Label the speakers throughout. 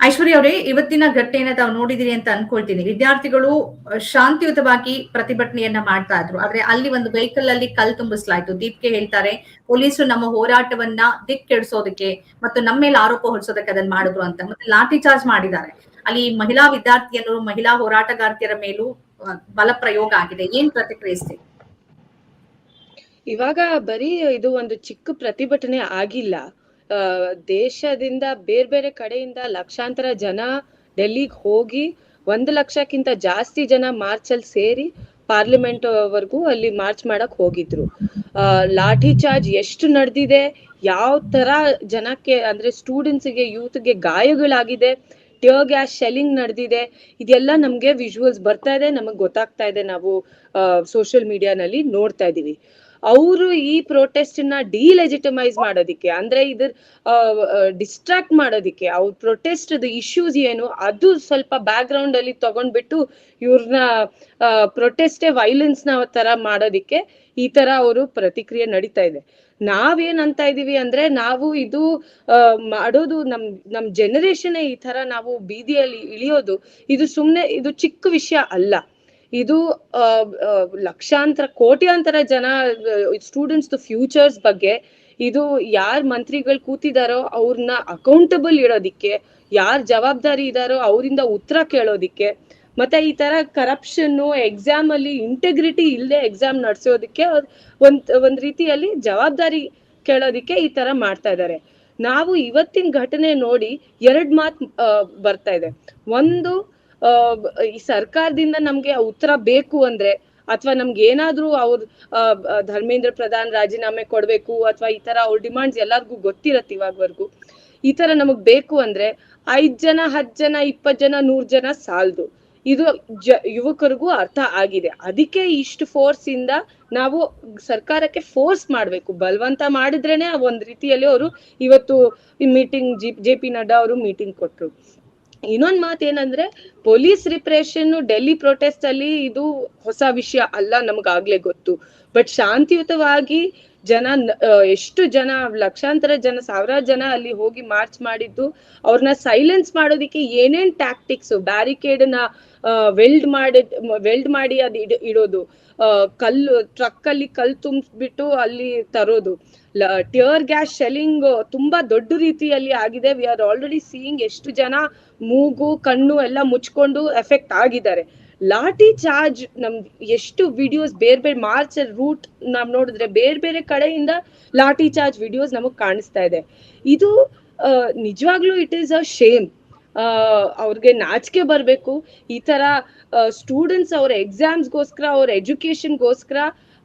Speaker 1: ಐಶ್ವರ್ಯ ಅವರೇ, ಇವತ್ತಿನ ಘಟನೆಯನ್ನ ತಾವು ನೋಡಿದಿರಿ ಅಂತ ಅನ್ಕೊಳ್ತೀನಿ. ವಿದ್ಯಾರ್ಥಿಗಳು ಶಾಂತಿಯುತವಾಗಿ ಪ್ರತಿಭಟನೆಯನ್ನ ಮಾಡ್ತಾ ಇದ್ರು. ಆದ್ರೆ ಅಲ್ಲಿ ಒಂದು ವೆಹಿಕಲ್ ಅಲ್ಲಿ ಕಲ್ ತುಂಬಿಸಲಾಯ್ತು. ದೀಪ್ಗೆ ಹೇಳ್ತಾರೆ, ಪೊಲೀಸರು ನಮ್ಮ ಹೋರಾಟವನ್ನ ದಿಕ್ಕೆಡಿಸೋದಕ್ಕೆ ಮತ್ತು ನಮ್ಮ ಮೇಲೆ ಆರೋಪ ಹೊರಿಸೋದಕ್ಕೆ ಅದನ್ನ ಮಾಡಿದ್ರು ಅಂತ. ಮತ್ತೆ ಲಾಠಿ ಚಾರ್ಜ್ ಮಾಡಿದ್ದಾರೆ. ಅಲ್ಲಿ ಮಹಿಳಾ ವಿದ್ಯಾರ್ಥಿಯರು, ಮಹಿಳಾ ಹೋರಾಟಗಾರ್ತಿಯರ ಮೇಲೂ ಬಲ ಪ್ರಯೋಗ ಆಗಿದೆ. ಏನ್ ಪ್ರತಿಕ್ರಿಯಿಸ್ತೀವಿ?
Speaker 2: ಇವಾಗ ಬರೀ ಇದು ಒಂದು ಚಿಕ್ಕ ಪ್ರತಿಭಟನೆ ಆಗಿಲ್ಲ. ದೇಶದಿಂದ ಬೇರೆ ಬೇರೆ ಕಡೆಯಿಂದ ಲಕ್ಷಾಂತರ ಜನ ಡೆಲ್ಲಿಗೆ ಹೋಗಿ 1 ಲಕ್ಷಕ್ಕಿಂತ ಜಾಸ್ತಿ ಜನ ಮಾರ್ಚ್ ಅಲ್ಲಿ ಸೇರಿ ಪಾರ್ಲಿಮೆಂಟ್ ವರ್ಗೂ ಅಲ್ಲಿ ಮಾರ್ಚ್ ಮಾಡಕ್ ಹೋಗಿದ್ರು. ಲಾಠಿ ಚಾರ್ಜ್ ಎಷ್ಟು ನಡೆದಿದೆ, ಯಾವ ತರ ಜನಕ್ಕೆ ಅಂದ್ರೆ ಸ್ಟೂಡೆಂಟ್ಸ್ಗೆ, ಯೂತ್ಗೆ ಗಾಯಗಳಾಗಿದೆ, ಟಿಯರ್ ಗ್ಯಾಸ್ ಶೆಲ್ಲಿಂಗ್ ನಡೆದಿದೆ, ಇದೆಲ್ಲ ನಮ್ಗೆ ವಿಜುವಲ್ಸ್ ಬರ್ತಾ ಇದೆ, ನಮಗ್ ಗೊತ್ತಾಗ್ತಾ ಇದೆ. ನಾವು ಸೋಷಿಯಲ್ ಮೀಡಿಯಾನಲ್ಲಿ ನೋಡ್ತಾ ಇದೀವಿ. ಅವರು ಈ ಪ್ರೊಟೆಸ್ಟ್ ನ ಡಿಲೆಜಿಟಮೈಸ್ ಮಾಡೋದಿಕ್ಕೆ, ಅಂದ್ರೆ ಇದ್ರ ಡಿಸ್ಟ್ರಾಕ್ಟ್ ಮಾಡೋದಿಕ್ಕೆ, ಅವ್ರ ಪ್ರೊಟೆಸ್ಟ್ ಇಶ್ಯೂಸ್ ಏನು ಅದು ಸ್ವಲ್ಪ ಬ್ಯಾಕ್ ಗ್ರೌಂಡ್ ಅಲ್ಲಿ ತಗೊಂಡ್ಬಿಟ್ಟು ಇವ್ರನ್ನ ಪ್ರೊಟೆಸ್ಟೇ ವೈಲೆನ್ಸ್ ನ ತರ ಮಾಡೋದಿಕ್ಕೆ ಈ ತರ ಅವರು ಪ್ರತಿಕ್ರಿಯೆ ನಡೀತಾ ಇದೆ. ನಾವೇನ್ ಅಂತ ಇದೀವಿ ಅಂದ್ರೆ, ನಾವು ಇದು ಮಾಡೋದು ನಮ್ ಜನರೇಷನ್ ಈ ತರ ನಾವು ಬೀದಿಯಲ್ಲಿ ಇಳಿಯೋದು, ಇದು ಸುಮ್ನೆ ಇದು ಚಿಕ್ಕ ವಿಷಯ ಅಲ್ಲ. ಇದು ಲಕ್ಷಾಂತರ ಕೋಟ್ಯಾಂತರ ಜನ ಸ್ಟೂಡೆಂಟ್ಸ್ ಫ್ಯೂಚರ್ಸ್ ಬಗ್ಗೆ, ಇದು ಯಾರ್ ಮಂತ್ರಿಗಳು ಕೂತಿದಾರೋ ಅವ್ರನ್ನ ಅಕೌಂಟಬಲ್ ಇಡೋದಿಕ್ಕೆ, ಯಾರ್ ಜವಾಬ್ದಾರಿ ಇದಾರೋ ಅವರಿಂದ ಉತ್ತರ ಕೇಳೋದಿಕ್ಕೆ, ಮತ್ತೆ ಈ ತರ ಕರಪ್ಷನ್, ಎಕ್ಸಾಮ್ ಅಲ್ಲಿ ಇಂಟೆಗ್ರಿಟಿ ಇಲ್ಲದೆ ಎಕ್ಸಾಮ್ ನಡೆಸೋದಿಕ್ಕೆ ಒಂದ್ ರೀತಿಯಲ್ಲಿ ಜವಾಬ್ದಾರಿ ಕೇಳೋದಿಕ್ಕೆ ಈ ತರ ಮಾಡ್ತಾ ಇದ್ದಾರೆ. ನಾವು ಇವತ್ತಿನ ಘಟನೆ ನೋಡಿ 2 ಮಾತು ಬರ್ತಾ ಇದೆ. ಒಂದು, ಈ ಸರ್ಕಾರದಿಂದ ನಮ್ಗೆ ಉತ್ತರ ಬೇಕು ಅಂದ್ರೆ, ಅಥವಾ ನಮ್ಗೆ ಏನಾದ್ರೂ ಧರ್ಮೇಂದ್ರ ಪ್ರಧಾನ್ ರಾಜೀನಾಮೆ ಕೊಡ್ಬೇಕು ಅಥವಾ ಈ ತರ ಅವ್ರ ಡಿಮಾಂಡ್ಸ್ ಎಲ್ಲಾರ್ಗು ಗೊತ್ತಿರತ್ತೆ ಇವಾಗವರೆಗೂ. ಈ ತರ ನಮಗ್ ಬೇಕು ಅಂದ್ರೆ 5 ಜನ 10 ಜನ 20 ಜನ 100 ಜನ ಸಾಲ್ದು. ಇದು ಯುವಕರಿಗೂ ಅರ್ಥ ಆಗಿದೆ. ಅದಕ್ಕೆ ಇಷ್ಟು ಫೋರ್ಸ್ ಇಂದ ನಾವು ಸರ್ಕಾರಕ್ಕೆ ಫೋರ್ಸ್ ಮಾಡ್ಬೇಕು. ಬಲವಂತ ಮಾಡಿದ್ರೇನೆ ಒಂದ್ ರೀತಿಯಲ್ಲಿ ಅವರು ಇವತ್ತು ಈ ಮೀಟಿಂಗ್ JP ನಡ್ಡಾ ಅವರು ಮೀಟಿಂಗ್ ಕೊಟ್ರು. ಇನ್ನೊಂದ್ ಮಾತು ಏನಂದ್ರೆ, ಪೊಲೀಸ್ ರಿಪ್ರೆಷನ್ ಡೆಲ್ಲಿ ಪ್ರೊಟೆಸ್ಟ್ ಅಲ್ಲಿ ಇದು ಹೊಸ ವಿಷಯ ಅಲ್ಲ, ನಮಗಾಗ್ಲೇ ಗೊತ್ತು. ಬಟ್ ಶಾಂತಿಯುತವಾಗಿ ಜನ, ಎಷ್ಟು ಜನ, ಲಕ್ಷಾಂತರ ಜನ, ಸಾವಿರಾರು ಜನ ಅಲ್ಲಿ ಹೋಗಿ ಮಾರ್ಚ್ ಮಾಡಿದ್ದು, ಅವ್ರನ್ನ ಸೈಲೆನ್ಸ್ ಮಾಡೋದಿಕ್ಕೆ ಏನೇನ್ ಟ್ಯಾಕ್ಟಿಕ್ಸ್, ಬ್ಯಾರಿಕೇಡ್ ನ ವೆಲ್ಡ್ ಮಾಡಿ ಅದ್ ಇಡೋದು, ಕಲ್ಲು ಟ್ರಕ್ ಅಲ್ಲಿ ಕಲ್ಲು ತುಂಬಿಸ್ಬಿಟ್ಟು ಅಲ್ಲಿ ತರೋದು, ಟಿಯರ್ ಗ್ಯಾಸ್ ಶೆಲ್ಲಿಂಗ್ ತುಂಬಾ ದೊಡ್ಡ ರೀತಿಯಲ್ಲಿ ಆಗಿದೆ. ವಿ ಆರ್ ಆಲ್ರೆಡಿ ಸೀಯಿಂಗ್ ಎಷ್ಟು ಜನ ಮೂಗು ಕಣ್ಣು ಎಲ್ಲ ಮುಚ್ಕೊಂಡು ಎಫೆಕ್ಟ್ ಆಗಿದ್ದಾರೆ. ಲಾಠಿ ಚಾರ್ಜ್ ಎಷ್ಟು ವಿಡಿಯೋಸ್ ಬೇರೆ ಬೇರೆ ಮಾರ್ಚ್ ರೂಟ್ ನಾವ್ ನೋಡಿದ್ರೆ ಬೇರೆ ಬೇರೆ ಕಡೆಯಿಂದ ಲಾಠಿ ಚಾರ್ಜ್ ವಿಡಿಯೋಸ್ ನಮಗ್ ಕಾಣಿಸ್ತಾ ಇದೆ. ಇದು ನಿಜವಾಗ್ಲೂ ಇಟ್ ಈಸ್ ಅ ಶೇಮ್. ಅವ್ರಿಗೆ ನಾಚಿಕೆ ಬರ್ಬೇಕು. ಈ ತರ ಸ್ಟೂಡೆಂಟ್ಸ್ ಅವ್ರ ಎಕ್ಸಾಮ್ಸ್ಗೋಸ್ಕರ, ಅವ್ರ ಎಜುಕೇಶನ್ಗೋಸ್ಕರ,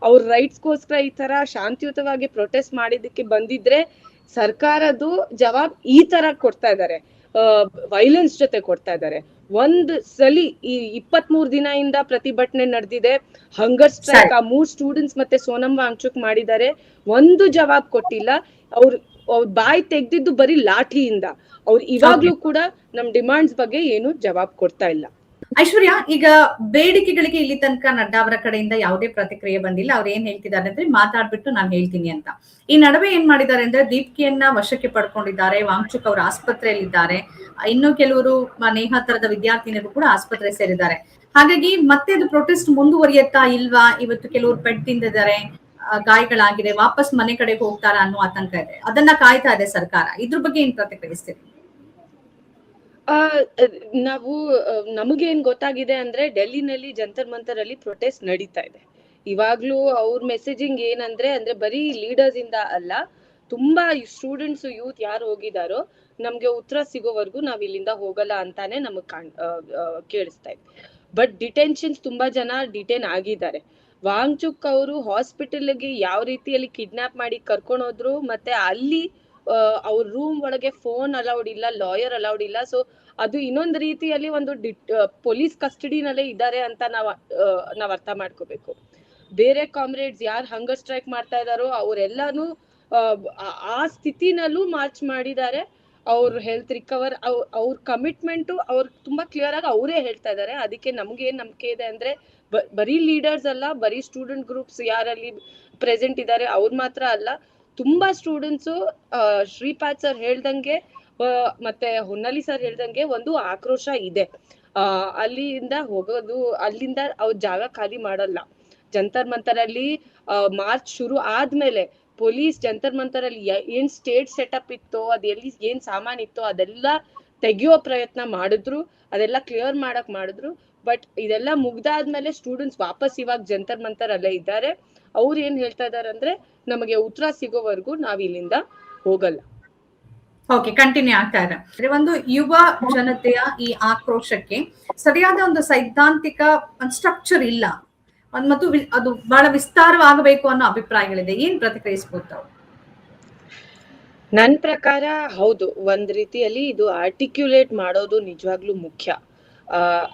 Speaker 2: ಅವ್ರ ರೈಟ್ಸ್ಗೋಸ್ಕರ ಈ ತರ ಶಾಂತಿಯುತವಾಗಿ ಪ್ರೊಟೆಸ್ಟ್ ಮಾಡಿದಕ್ಕೆ ಬಂದಿದ್ರೆ ಸರ್ಕಾರದ್ದು ಜವಾಬ್ ಈ ತರ ಕೊಡ್ತಾ ಇದ್ದಾರೆ, ವೈಲೆನ್ಸ್ ಜೊತೆ ಕೊಡ್ತಾ ಇದ್ದಾರೆ. ಒಂದ್ ಸಲಿ ಈ 23 ದಿನದಿಂದ ಪ್ರತಿಭಟನೆ ನಡೆದಿದೆ, ಹಂಗರ್ ಸ್ಟ್ರೈಕ್ ಆ 3 ಸ್ಟೂಡೆಂಟ್ಸ್ ಮತ್ತೆ ಸೋನಂ ವಾಂಗ್ಚುಕ್ ಮಾಡಿದ್ದಾರೆ, ಒಂದು ಜವಾಬ್ ಕೊಟ್ಟಿಲ್ಲ. ಅವ್ರ ಬಾಯಿ ತೆಗ್ದಿದ್ದು ಬರೀ ಲಾಠಿಯಿಂದ. ಅವ್ರು ಇವಾಗ್ಲೂ ಕೂಡ ನಮ್ ಡಿಮಾಂಡ್ಸ್ ಬಗ್ಗೆ ಏನು ಜವಾಬ್ ಕೊಡ್ತಾ ಇಲ್ಲ.
Speaker 1: ಐಶ್ವರ್ಯ, ಈಗ ಬೇಡಿಕೆಗಳಿಗೆ ಇಲ್ಲಿ ತನಕ ನಡ್ಡಾ ಅವರ ಕಡೆಯಿಂದ ಯಾವುದೇ ಪ್ರತಿಕ್ರಿಯೆ ಬಂದಿಲ್ಲ. ಅವ್ರು ಏನ್ ಹೇಳ್ತಿದ್ದಾರೆ ಅಂದ್ರೆ, ಮಾತಾಡ್ಬಿಟ್ಟು ನಾನು ಹೇಳ್ತೀನಿ ಅಂತ. ಈ ನಡುವೆ ಏನ್ ಮಾಡಿದ್ದಾರೆ ಅಂದ್ರೆ, ದೀಪ್ಕಿಯನ್ನ ವಶಕ್ಕೆ ಪಡ್ಕೊಂಡಿದ್ದಾರೆ. ವಾಂಗ್ಚುಕ್ ಅವರು ಆಸ್ಪತ್ರೆಯಲ್ಲಿದ್ದಾರೆ. ಇನ್ನು ಕೆಲವರು ನೇಹಾ ತರದ ವಿದ್ಯಾರ್ಥಿನಿಯರು ಕೂಡ ಆಸ್ಪತ್ರೆ ಸೇರಿದ್ದಾರೆ. ಹಾಗಾಗಿ ಮತ್ತೆ ಅದು ಪ್ರೊಟೆಸ್ಟ್ ಮುಂದುವರಿಯತ್ತಾ ಇಲ್ವಾ? ಇವತ್ತು ಕೆಲವರು ಪೆಟ್ಟು ತಿಂದಿದ್ದಾರೆ, ಗಾಯಗಳಾಗಿದೆ, ವಾಪಸ್ ಮನೆ ಕಡೆಗೆ ಹೋಗ್ತಾರಾ ಅನ್ನೋ ಆತಂಕ ಇದೆ. ಅದನ್ನ ಕಾಯ್ತಾ ಇದೆ ಸರ್ಕಾರ. ಇದ್ರ ಬಗ್ಗೆ ಏನ್ ಪ್ರತಿಕ್ರಿಯಿಸ್ತೀರಿ?
Speaker 2: ನಾವು ನಮಗೇನ್ ಗೊತ್ತಾಗಿದೆ ಅಂದ್ರೆ, ಡೆಲ್ಲಿನಲ್ಲಿ ಜಂತರ್ ಮಂತರ್ ಅಲ್ಲಿ ಪ್ರೊಟೆಸ್ಟ್ ನಡೀತಾ ಇದೆ. ಇವಾಗ್ಲೂ ಅವ್ರ ಮೆಸೇಜಿಂಗ್ ಏನಂದ್ರೆ, ಬರೀ ಲೀಡರ್ಸ್ ಇಂದ ಅಲ್ಲ, ತುಂಬಾ ಸ್ಟೂಡೆಂಟ್ಸ್ ಯೂತ್ ಯಾರು ಹೋಗಿದಾರೋ ನಮ್ಗೆ ಉತ್ತರ ಸಿಗೋವರೆಗೂ ನಾವ್ ಇಲ್ಲಿಂದ ಹೋಗಲ್ಲ ಅಂತಾನೆ ನಮಗ್ ಕೇಳಿಸ್ತಾ ಇದೆ. ಬಟ್ ಡಿಟೆನ್ಷನ್ಸ್ ತುಂಬಾ ಜನ ಡಿಟೈನ್ ಆಗಿದ್ದಾರೆ. ವಾಂಗ್ಚುಕ್ ಅವರು ಹಾಸ್ಪಿಟಲ್ಗೆ ಯಾವ ರೀತಿಯಲ್ಲಿ ಕಿಡ್ನಾಪ್ ಮಾಡಿ ಕರ್ಕೊಂಡು ಹೋದ್ರು, ಮತ್ತೆ ಅಲ್ಲಿ ಅವ್ರ ರೂಮ್ ಒಳಗೆ ಫೋನ್ ಅಲೌಡ್ ಇಲ್ಲ, ಲಾಯರ್ ಅಲೌಡ್ ಇಲ್ಲ. ಸೊ ಅದು ಇನ್ನೊಂದು ರೀತಿಯಲ್ಲಿ ಒಂದು ಪೊಲೀಸ್ ಕಸ್ಟಡಿನಲ್ಲೇ ಇದ್ದಾರೆ ಅಂತ ನಾವ್ ಅರ್ಥ ಮಾಡ್ಕೋಬೇಕು. ಬೇರೆ ಕಾಮ್ರೇಡ್ಸ್ ಯಾರು ಹಂಗರ್ ಸ್ಟ್ರೈಕ್ ಮಾಡ್ತಾ ಇದಾರೋ ಅವರೆಲ್ಲಾನು ಆ ಸ್ಥಿತಿನಲ್ಲೂ ಮಾರ್ಚ್ ಮಾಡಿದ್ದಾರೆ. ಅವ್ರ ಹೆಲ್ತ್ ರಿಕವರ್, ಅವ್ರ ಕಮಿಟ್ಮೆಂಟ್ ಅವ್ರ ತುಂಬಾ ಕ್ಲಿಯರ್ ಆಗಿ ಅವರೇ ಹೇಳ್ತಾ ಇದಾರೆ. ಅದಕ್ಕೆ ನಮ್ಗೆ ಏನ್ ನಂಬಿಕೆ ಇದೆ ಅಂದ್ರೆ, ಬರೀ ಲೀಡರ್ಸ್ ಅಲ್ಲ, ಬರೀ ಸ್ಟೂಡೆಂಟ್ ಗ್ರೂಪ್ಸ್ ಯಾರಲ್ಲಿ ಪ್ರೆಸೆಂಟ್ ಇದ್ದಾರೆ ಅವ್ರು ಮಾತ್ರ ಅಲ್ಲ, ತುಂಬಾ ಸ್ಟೂಡೆಂಟ್ಸು ಶ್ರೀಪಾದ್ ಸರ್ ಹೇಳ್ದಂಗೆ ಮತ್ತೆ ಹೊನ್ನಾಳಿ ಸರ್ ಹೇಳ್ದಂಗೆ ಒಂದು ಆಕ್ರೋಶ ಇದೆ. ಅಲ್ಲಿಂದ ಹೋಗೋದು, ಅಲ್ಲಿಂದ ಅವ್ರ ಜಾಗ ಖಾಲಿ ಮಾಡಲ್ಲ. ಜಂತರ್ ಮಂತರ್ ಅಲ್ಲಿ ಮಾರ್ಚ್ ಶುರು ಆದ್ಮೇಲೆ ಪೊಲೀಸ್ ಜಂತರ್ ಮಂತರ್ ಅಲ್ಲಿ ಏನ್ ಸ್ಟೇಟ್ ಸೆಟಪ್ ಇತ್ತೋ, ಅದ್ ಎಲ್ಲಿ ಏನ್ ಸಾಮಾನ್ ಇತ್ತೋ ಅದೆಲ್ಲ ತೆಗಿಯೋ ಪ್ರಯತ್ನ ಮಾಡಿದ್ರು, ಅದೆಲ್ಲ ಕ್ಲಿಯರ್ ಮಾಡಕ್ ಮಾಡಿದ್ರು. ಬಟ್ ಇದೆಲ್ಲ ಮುಗ್ದಾದ್ಮೇಲೆ ಸ್ಟೂಡೆಂಟ್ಸ್ ವಾಪಸ್ ಇವಾಗ ಜಂತರ್ ಮಂತರ್ ಅಲ್ಲೇ ಇದ್ದಾರೆ. ಅವ್ರು ಏನ್ ಹೇಳ್ತಾ ಇದಾರೆ ಅಂದ್ರೆ, ನಮಗೆ ಉತ್ತರ ಸಿಗೋವರೆಗೂ ನಾವ್ ಇಲ್ಲಿಂದ ಹೋಗಲ್ಲ.
Speaker 1: ಓಕೆ, ಕಂಟಿನ್ಯೂ ಆಗ್ತಾ ಇದೆ. ಒಂದು ಯುವ ಜನತೆಯ ಈ ಆಕ್ರೋಶಕ್ಕೆ ಸರಿಯಾದ ಒಂದು ಸೈದ್ಧಾಂತಿಕ ಸ್ಟ್ರಕ್ಚರ್ ಇಲ್ಲ, ಮತ್ತು ಅದು ಬಹಳ ವಿಸ್ತಾರವಾಗಬೇಕು ಅನ್ನೋ ಅಭಿಪ್ರಾಯಗಳಿದೆ. ಏನ್ ಪ್ರತಿಕ್ರಿಯಿಸಬಹುದು ತಾವು?
Speaker 2: ನನ್ ಪ್ರಕಾರ ಹೌದು, ಒಂದ್ ರೀತಿಯಲ್ಲಿ ಇದು ಆರ್ಟಿಕ್ಯುಲೇಟ್ ಮಾಡೋದು ನಿಜವಾಗ್ಲೂ ಮುಖ್ಯ.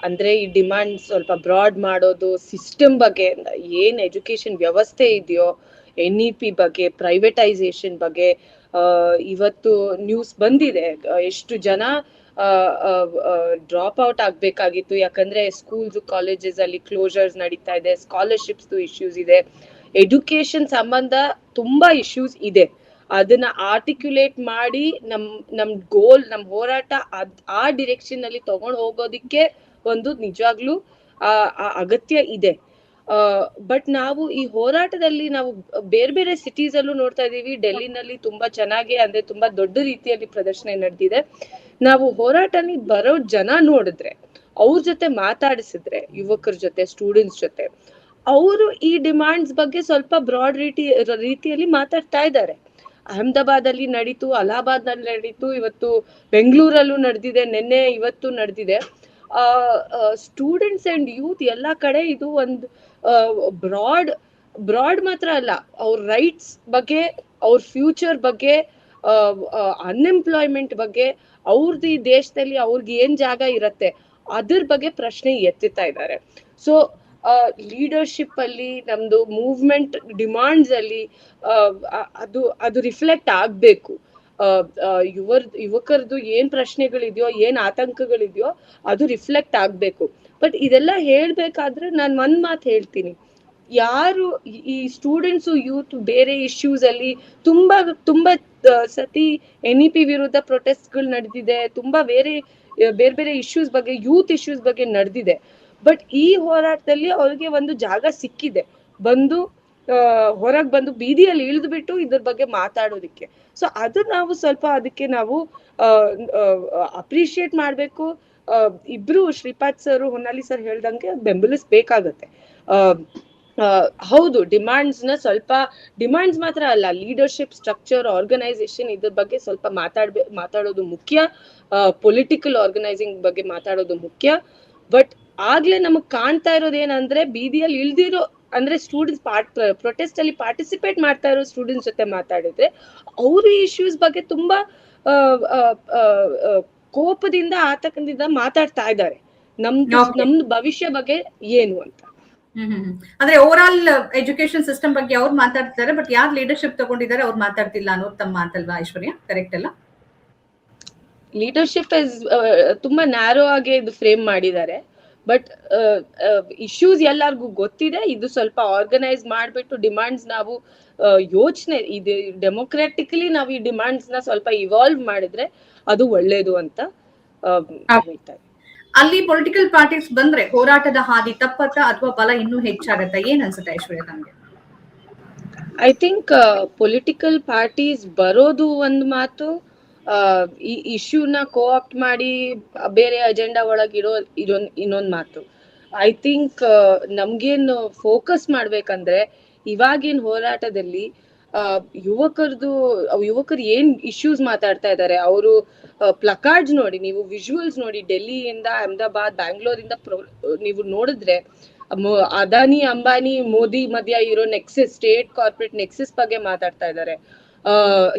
Speaker 2: ಅಂದ್ರೆ ಈ ಡಿಮಾಂಡ್ ಸ್ವಲ್ಪ ಬ್ರಾಡ್ ಮಾಡೋದು, ಸಿಸ್ಟಮ್ ಬಗ್ಗೆ, ಏನ್ ಎಜುಕೇಶನ್ ವ್ಯವಸ್ಥೆ ಇದೆಯೋ, NEP ಬಗ್ಗೆ, ಪ್ರೈವೇಟೈಸೇಷನ್ ಬಗ್ಗೆ. ಇವತ್ತು ನ್ಯೂಸ್ ಬಂದಿದೆ, ಎಷ್ಟು ಜನ ಡ್ರಾಪ್ ಔಟ್ ಆಗ್ಬೇಕಾಗಿತ್ತು, ಯಾಕಂದ್ರೆ ಸ್ಕೂಲ್ಸ್ ಕಾಲೇಜಸ್ ಅಲ್ಲಿ ಕ್ಲೋಸರ್ಸ್ ನಡೀತಾ ಇದೆ, ಸ್ಕಾಲರ್ಶಿಪ್ಸ್ ಇಶ್ಯೂಸ್ ಇದೆ, ಎಜುಕೇಶನ್ ಸಂಬಂಧ ತುಂಬಾ ಇಶ್ಯೂಸ್ ಇದೆ. ಅದನ್ನ ಆರ್ಟಿಕ್ಯುಲೇಟ್ ಮಾಡಿ ನಮ್ ಗೋಲ್, ನಮ್ ಹೋರಾಟ ಆ ಡಿರೆಕ್ಷನ್ ಅಲ್ಲಿ ತಗೊಂಡ್ ಹೋಗೋದಿಕ್ಕೆ ಒಂದು ನಿಜವಾಗ್ಲೂ ಅಗತ್ಯ ಇದೆ. ಬಟ್ ನಾವು ಈ ಹೋರಾಟದಲ್ಲಿ ನಾವು ಬೇರೆ ಬೇರೆ ಸಿಟೀಸ್ ಅಲ್ಲೂ ನೋಡ್ತಾ ಇದೀವಿ. ಡೆಲ್ಲಿನಲ್ಲಿ ತುಂಬಾ ಚೆನ್ನಾಗಿ, ಅಂದ್ರೆ ತುಂಬಾ ದೊಡ್ಡ ರೀತಿಯಲ್ಲಿ ಪ್ರದರ್ಶನ ನಡೆದಿದೆ. ನಾವು ಹೋರಾಟದಲ್ಲಿ ಬರೋ ಜನ ನೋಡಿದ್ರೆ, ಅವ್ರ ಜೊತೆ ಮಾತಾಡಿಸಿದ್ರೆ, ಯುವಕರ ಜೊತೆ, ಸ್ಟೂಡೆಂಟ್ಸ್ ಜೊತೆ, ಅವರು ಈ ಡಿಮಾಂಡ್ಸ್ ಬಗ್ಗೆ ಸ್ವಲ್ಪ ಬ್ರಾಡ್ ರೀತಿಯಲ್ಲಿ ಮಾತಾಡ್ತಾ ಇದ್ದಾರೆ. ಅಹಮದಾಬಾದ್ ಅಲ್ಲಿ ನಡೀತು, ಅಲಹಾಬಾದ್ ನಲ್ಲಿ ನಡೀತು, ಇವತ್ತು ಬೆಂಗಳೂರಲ್ಲೂ ನಡೆದಿದೆ, ನಿನ್ನೆ ಇವತ್ತು ನಡೆದಿದೆ. ಸ್ಟೂಡೆಂಟ್ಸ್ ಅಂಡ್ ಯೂತ್ ಎಲ್ಲಾ ಕಡೆ ಇದು ಒಂದು ಬ್ರಾಡ್ ಮಾತ್ರ ಅಲ್ಲ, ಅವ್ರ ರೈಟ್ಸ್ ಬಗ್ಗೆ, ಅವ್ರ ಫ್ಯೂಚರ್ ಬಗ್ಗೆ, ಅನ್ಎಂಪ್ಲಾಯ್ಮೆಂಟ್ ಬಗ್ಗೆ, ಅವ್ರದ್ದು ಈ ದೇಶದಲ್ಲಿ ಅವ್ರಿಗೆ ಏನ್ ಜಾಗ ಇರತ್ತೆ ಅದ್ರ ಬಗ್ಗೆ ಪ್ರಶ್ನೆ ಎತ್ತುತ್ತಾ ಇದ್ದಾರೆ. ಸೊ ಲೀಡರ್ಶಿಪ್ ಅಲ್ಲಿ, ನಮ್ದು ಮೂವ್ಮೆಂಟ್ ಡಿಮಾಂಡ್ಸ್ ಅಲ್ಲಿ ಅದು ರಿಫ್ಲೆಕ್ಟ್ ಆಗ್ಬೇಕು. ಯುವಕರದು ಏನ್ ಪ್ರಶ್ನೆಗಳಿದೆಯೋ, ಏನ್ ಆತಂಕಗಳಿದೆಯೋ ಅದು ರಿಫ್ಲೆಕ್ಟ್ ಆಗ್ಬೇಕು. ಬಟ್ ಇದೆಲ್ಲ ಹೇಳ್ಬೇಕಾದ್ರೆ ನಾನ್ ಒಂದ್ ಮಾತು ಹೇಳ್ತೀನಿ, ಯಾರು ಈ ಸ್ಟೂಡೆಂಟ್ಸ್, ಯೂತ್ ಬೇರೆ ಇಶ್ಯೂಸ್ ಅಲ್ಲಿ ತುಂಬಾ ಸತಿ NEP ವಿರುದ್ಧ ಪ್ರೊಟೆಸ್ಟ್ ಗಳು ನಡೆದಿದೆ, ತುಂಬಾ ಬೇರೆ ಬೇರೆ ಇಶ್ಯೂಸ್ ಬಗ್ಗೆ, ಯೂತ್ ಇಶ್ಯೂಸ್ ಬಗ್ಗೆ ನಡೆದಿದೆ. ಬಟ್ ಈ ಹೋರಾಟದಲ್ಲಿ ಅವ್ರಿಗೆ ಒಂದು ಜಾಗ ಸಿಕ್ಕಿದೆ, ಬಂದು ಹೊರಗ್ ಬಂದು ಬೀದಿಯಲ್ಲಿ ಇಳಿದು ಬಿಟ್ಟು ಇದ್ರ ಬಗ್ಗೆ ಮಾತಾಡೋದಿಕ್ಕೆ. ಸೊ ಅದು ನಾವು ಸ್ವಲ್ಪ ಅದಕ್ಕೆ ನಾವು ಅಪ್ರಿಶಿಯೇಟ್ ಮಾಡ್ಬೇಕು. ಇಬ್ರು ಶ್ರೀಪಾದ್ ಸರ್, ಹೊನ್ನಾಳಿ ಸರ್ ಹೇಳ್ದಂಗೆ ಬೆಂಬಲಿಸ್ಬೇಕಾಗತ್ತೆ. ಹೌದು, ಡಿಮಾಂಡ್ಸ್ ಮಾತ್ರ ಅಲ್ಲ, ಲೀಡರ್ಶಿಪ್, ಸ್ಟ್ರಕ್ಚರ್, ಆರ್ಗನೈಸೇಷನ್ ಇದ್ರ ಬಗ್ಗೆ ಸ್ವಲ್ಪ ಮಾತಾಡೋದು ಮುಖ್ಯ. ಪೊಲಿಟಿಕಲ್ ಆರ್ಗನೈಸಿಂಗ್ ಬಗ್ಗೆ ಮಾತಾಡೋದು ಮುಖ್ಯ. ಬಟ್ ಆಗ್ಲೇ ನಮಗ್ ಕಾಣ್ತಾ ಇರೋದು ಏನಂದ್ರೆ, ಬೀದಿಯಲ್ಲಿ ಇಳ್ದಿರೋ, ಅಂದ್ರೆ ಸ್ಟೂಡೆಂಟ್ಸ್ ಪ್ರೊಟೆಸ್ಟ್ ಅಲ್ಲಿ ಪಾರ್ಟಿಸಿಪೇಟ್ ಮಾಡ್ತಾ ಇರೋ ಸ್ಟೂಡೆಂಟ್ಸ್ ಜೊತೆ ಮಾತಾಡಿದ್ರೆ ಅವ್ರ ಇಶ್ಯೂಸ್ ಬಗ್ಗೆ ತುಂಬಾ ಕೋಪದಿಂದ, ಆತಂಕದಿಂದ ಮಾತಾಡ್ತಾ ಇದ್ದಾರೆ. ನಮ್ದು ಭವಿಷ್ಯ ಬಗ್ಗೆ ಏನು ಅಂತ.
Speaker 1: ಅಂದ್ರೆ ಓವರ್ ಆಲ್ ಎಜುಕೇಶನ್ ಸಿಸ್ಟಮ್ ಬಗ್ಗೆ ಅವ್ರು ಮಾತಾಡ್ತಿದ್ದಾರೆ, ಬಟ್ ಯಾರು ಲೀಡರ್ಶಿಪ್ ತಗೊಂಡಿದ್ದಾರೆ ಅವ್ರು ಮಾತಾಡ್ತಿಲ್ಲ ಅನ್ನೋದು ತಮ್ಮ ಮಾತಲ್ವಾ ಐಶ್ವರ್ಯ? ಕರೆಕ್ಟ್ ಅಲ್ಲ?
Speaker 2: ಲೀಡರ್ಶಿಪ್ ತುಂಬಾ ನ್ಯಾರೋ ಆಗಿ ಇದು ಫ್ರೇಮ್ ಮಾಡಿದ್ದಾರೆ. ಬಟ್ ಇಶ್ಯೂಸ್ ಎಲ್ಲಾರ್ಗು ಗೊತ್ತಿದೆ. ಇದು ಸ್ವಲ್ಪ ಆರ್ಗನೈಸ್ ಮಾಡ್ಬಿಟ್ಟು ಡಿಮಾಂಡ್ಸ್ ನಾವು ಯೋಚನೆ, ಇದು ಡೆಮೊಕ್ರಾಟಿಕಲಿ ನಾವು ಈ ಡಿಮಾಂಡ್ಸ್ ನ ಸ್ವಲ್ಪ ಇವಾಲ್ವ್ ಮಾಡಿದ್ರೆ ಅದು ಒಳ್ಳೇದು ಅಂತ ಹೇಳ್ತಾರೆ.
Speaker 1: ಅಲ್ಲಿ ಪೊಲಿಟಿಕಲ್ ಪಾರ್ಟೀಸ್ ಬಂದ್ರೆ ಹೋರಾಟದ ಹಾದಿ ತಪ್ಪತ್ತ ಅಥವಾ ಬಲ ಇನ್ನೂ ಹೆಚ್ಚಾಗತ್ತ? ಏನ್ ಅನ್ಸುತ್ತೆ ಐಶ್ವರ್ಯ ತಮ್ಗೆ?
Speaker 2: ಐ ಥಿಂಕ್ ಪೊಲಿಟಿಕಲ್ ಪಾರ್ಟೀಸ್ ಬರೋದು ಒಂದ್ ಮಾತು, ಈ ಇಶ್ಯೂನ ಕೋಆಪ್ಟ್ ಮಾಡಿ ಬೇರೆ ಅಜೆಂಡಾ ಒಳಗಿರೋ ಇನ್ನೊಂದ್ ಮಾತು. ಐ ಥಿಂಕ್ ನಮ್ಗೇನು ಫೋಕಸ್ ಮಾಡ್ಬೇಕಂದ್ರೆ, ಇವಾಗಿನ ಹೋರಾಟದಲ್ಲಿ ಯುವಕರು ಏನ್ ಇಶ್ಯೂಸ್ ಮಾತಾಡ್ತಾ ಇದ್ದಾರೆ, ಅವರು ಪ್ಲಕಾರ್ಡ್ಸ್ ನೋಡಿ, ನೀವು ವಿಜುವಲ್ಸ್ ನೋಡಿ, ಡೆಲ್ಲಿಯಿಂದ, ಅಹಮದಾಬಾದ್, ಬ್ಯಾಂಗ್ಳೂರಿಂದ ನೀವು ನೋಡಿದ್ರೆ ಅದಾನಿ, ಅಂಬಾನಿ, ಮೋದಿ ಮಧ್ಯ ಇರೋ ನೆಕ್ಸಸ್, ಸ್ಟೇಟ್ ಕಾರ್ಪೊರೇಟ್ ನೆಕ್ಸಸ್ ಬಗ್ಗೆ ಮಾತಾಡ್ತಾ ಇದ್ದಾರೆ.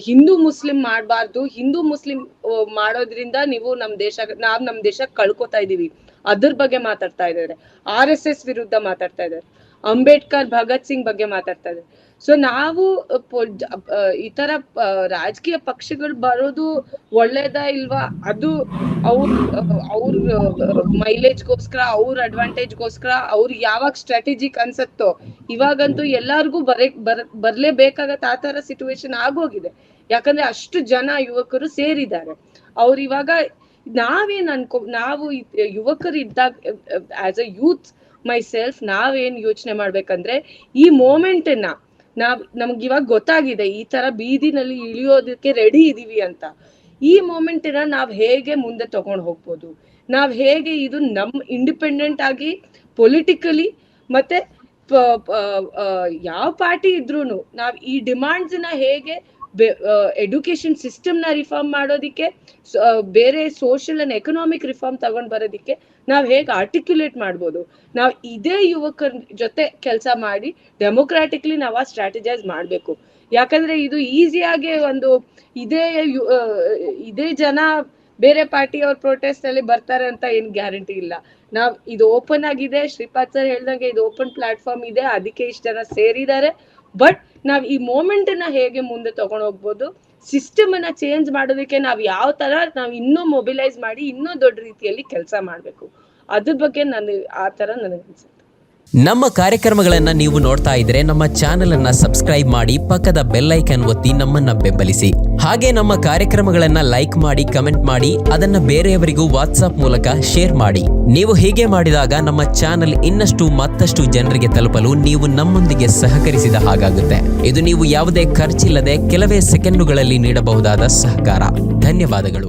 Speaker 2: ಹಿಂದೂ ಮುಸ್ಲಿಂ ಮಾಡಬಾರ್ದು, ಹಿಂದೂ ಮುಸ್ಲಿಂ ಮಾಡೋದ್ರಿಂದ ನಾವ್ ನಮ್ ದೇಶ ಕಳ್ಕೊತಾ ಇದೀವಿ, ಅದ್ರ ಬಗ್ಗೆ ಮಾತಾಡ್ತಾ ಇದ್ದಾರೆ. RSS ವಿರುದ್ಧ ಮಾತಾಡ್ತಾ ಇದ್ದಾರೆ, ಅಂಬೇಡ್ಕರ್, ಭಗತ್ ಸಿಂಗ್ ಬಗ್ಗೆ ಮಾತಾಡ್ತಾ ಇದ್ದಾರೆ. ಸೊ ನಾವು ಈ ತರ ರಾಜಕೀಯ ಪಕ್ಷಗಳು ಬರೋದು ಒಳ್ಳೇದಾ ಇಲ್ವಾ, ಅದು ಅವ್ರ ಮೈಲೇಜ್ಗೋಸ್ಕರ, ಅವ್ರ ಅಡ್ವಾಂಟೇಜ್ಗೋಸ್ಕರ, ಅವ್ರಿಗೆ ಯಾವಾಗ ಸ್ಟ್ರಾಟಜಿಕ್ ಅನ್ಸತ್ತೋ, ಇವಾಗಂತೂ ಎಲ್ಲಾರ್ಗು ಬರ್ಲೇಬೇಕಾಗತ್ತೆ. ಆ ತರ ಸಿಚುವೇಶನ್ ಆಗೋಗಿದೆ, ಯಾಕಂದ್ರೆ ಅಷ್ಟು ಜನ ಯುವಕರು ಸೇರಿದ್ದಾರೆ. ಅವ್ರು ಇವಾಗ ನಾವೇನ್ ನಾವು ಯುವಕರು ಇದ್ದಾಗ as a youth my self ನಾವೇನ್ ಯೋಚನೆ ಮಾಡ್ಬೇಕಂದ್ರೆ ಈ ಮೂಮೆಂಟನ್ನ ನಮ್ಗೆ ಇವಾಗ ಗೊತ್ತಾಗಿದೆ ಈ ತರ ಬೀದಿನಲ್ಲಿ ಇಳಿಯೋದಕ್ಕೆ ರೆಡಿ ಇದೀವಿ ಅಂತ. ಈ ಮೂಮೆಂಟನ್ನ ನಾವ್ ಹೇಗೆ ಮುಂದೆ ತಗೊಂಡು ಹೋಗ್ಬೋದು, ನಾವ್ ಹೇಗೆ ಇದು ಇಂಡಿಪೆಂಡೆಂಟ್ ಆಗಿ ಪೊಲಿಟಿಕಲಿ ಮತ್ತೆ ಯಾವ ಪಾರ್ಟಿ ಇದ್ರೂನು ನಾವ್ ಈ ಡಿಮಾಂಡ್ಸ್ ನ ಹೇಗೆ ಎಡ್ಯುಕೇಶನ್ ಸಿಸ್ಟಮ್ ನ ರಿಫಾರ್ಮ್ ಮಾಡೋದಿಕ್ಕೆ, ಬೇರೆ ಸೋಷಿಯಲ್ ಅಂಡ್ ಎಕನಾಮಿಕ್ ರಿಫಾರ್ಮ್ ತಗೊಂಡ್ ಬರೋದಿಕ್ಕೆ ನಾವ್ ಹೇಗೆ ಆರ್ಟಿಕ್ಯುಲೇಟ್ ಮಾಡ್ಬೋದು, ನಾವ್ ಇದೇ ಯುವಕರ ಜೊತೆ ಕೆಲಸ ಮಾಡಿ ಡೆಮೊಕ್ರಾಟಿಕ್ಲಿ ನಾವ್ ಸ್ಟ್ರಾಟಜೈಸ್ ಮಾಡ್ಬೇಕು. ಯಾಕಂದ್ರೆ ಇದು ಈಸಿಯಾಗಿ ಒಂದು ಇದೇ ಜನ ಬೇರೆ ಪಾರ್ಟಿ ಅವ್ರ ಪ್ರೊಟೆಸ್ಟ್ ಅಲ್ಲಿ ಬರ್ತಾರೆ ಅಂತ ಏನ್ ಗ್ಯಾರಂಟಿ ಇಲ್ಲ. ನಾವ್ ಇದು ಓಪನ್ ಆಗಿದೆ, ಶ್ರೀಪಾದ್ ಸರ್ ಹೇಳ್ದಂಗೆ ಇದು ಓಪನ್ ಪ್ಲಾಟ್ಫಾರ್ಮ್ ಇದೆ, ಅದಕ್ಕೆ ಇಷ್ಟು ಜನ ಸೇರಿದ್ದಾರೆ. ಬಟ್ ನಾವ್ ಈ ಮೂಮೆಂಟ್ ನ ಹೇಗೆ ಮುಂದೆ ತಗೊಂಡು ಹೋಗ್ಬೋದು, ಸಿಸ್ಟಮ್ ಅನ್ನ ಚೇಂಜ್ ಮಾಡೋದಕ್ಕೆ ನಾವ್ ಯಾವ ತರ ನಾವ್ ಇನ್ನೂ ಮೊಬಿಲೈಸ್ ಮಾಡಿ ಇನ್ನೂ ದೊಡ್ಡ ರೀತಿಯಲ್ಲಿ ಕೆಲಸ ಮಾಡ್ಬೇಕು, ಅದ್ರ ಬಗ್ಗೆ ಆ ತರ ನನಗೆ ಅನ್ಸುತ್ತೆ.
Speaker 3: ನಮ್ಮ ಕಾರ್ಯಕ್ರಮಗಳನ್ನು ನೀವು ನೋಡ್ತಾ ಇದ್ರೆ ನಮ್ಮ ಚಾನೆಲ್ ಅನ್ನ ಸಬ್ಸ್ಕ್ರೈಬ್ ಮಾಡಿ, ಪಕ್ಕದ ಬೆಲ್ ಐಕನ್ ಒತ್ತಿ ನಮ್ಮನ್ನ ಬೆಂಬಲಿಸಿ. ಹಾಗೆ ನಮ್ಮ ಕಾರ್ಯಕ್ರಮಗಳನ್ನ ಲೈಕ್ ಮಾಡಿ, ಕಮೆಂಟ್ ಮಾಡಿ, ಅದನ್ನ ಬೇರೆಯವರಿಗೂ ವಾಟ್ಸ್ಆಪ್ ಮೂಲಕ ಶೇರ್ ಮಾಡಿ. ನೀವು ಹೀಗೆ ಮಾಡಿದಾಗ ನಮ್ಮ ಚಾನೆಲ್ ಮತ್ತಷ್ಟು ಜನರಿಗೆ ತಲುಪಲು ನೀವು ನಮ್ಮೊಂದಿಗೆ ಸಹಕರಿಸಿದ ಹಾಗಾಗುತ್ತೆ. ಇದು ನೀವು ಯಾವುದೇ ಖರ್ಚಿಲ್ಲದೆ ಕೆಲವೇ ಸೆಕೆಂಡುಗಳಲ್ಲಿ ನೀಡಬಹುದಾದ ಸಹಕಾರ. ಧನ್ಯವಾದಗಳು.